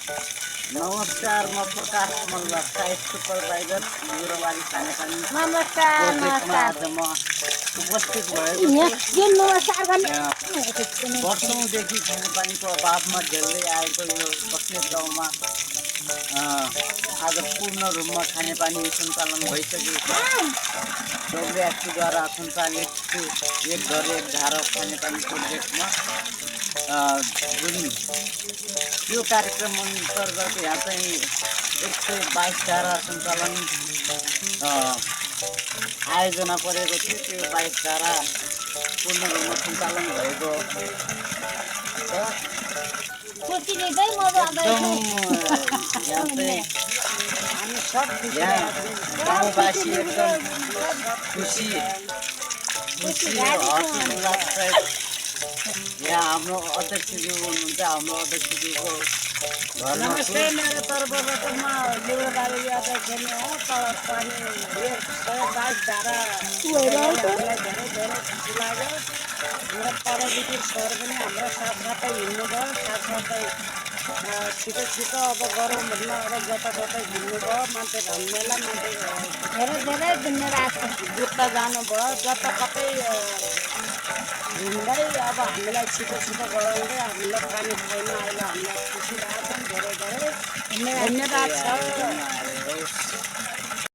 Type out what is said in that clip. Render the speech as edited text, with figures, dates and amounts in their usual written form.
नमस्कार, म प्रकाश Malla, site supervisor गुरुबारी खानेपानी नमस्कार प्रोजेक्टमा नमस्कार आज म उपस्थित भएको छु। नमस्कार वर्षौँदेखि खानेपानीको अभावमा झेल्दै आएको यो बस्ने गाउँमा आज पूर्ण रूपमा खानेपानी सञ्चालन भइसकेको छ। WFP-द्वारा सञ्चालित एक घर एक धारा खानेपानी प्रोजेक्टमा जुन यो कार्यक्रम अन्तर्गत यहाँ चाहिँ 122 धारा सञ्चालन आयोजना गरेको थियो। त्यो 22 धारा पूर्ण रूपमा सञ्चालन भएको छ। यहाँ गाउँवासी एकदम खुसी यहाँ हाम्रो अध्यक्षज्यू हुनुहुन्छ। हाम्रो अध्यक्षज्यूको घरमा नमस्ते, मेरो तर्फबाट म गुरुबारी अध्यक्ष हो। तल पनि 122 धारा हामीलाई धेरै धेरै खुसी लाग्यो। हाम्रो पढादेखि सर पनि हाम्रो साथसाथै हिँड्नुभयो। साथसाथै छिटो छिटो अब गरौँ भन्न अब जताततै हिँड्नुभयो। मान्छे धन्यवाद, मान्छे धेरै धेरै धन्यवाद जुत्ता जानुभयो। जता कतै हिँड्दै अब हामीलाई छिटो छिटो गराउँदै हामीलाई पानी छैन। अहिले हामीलाई खुसी लाग्छ। धेरै धेरै धन्यवाद छ।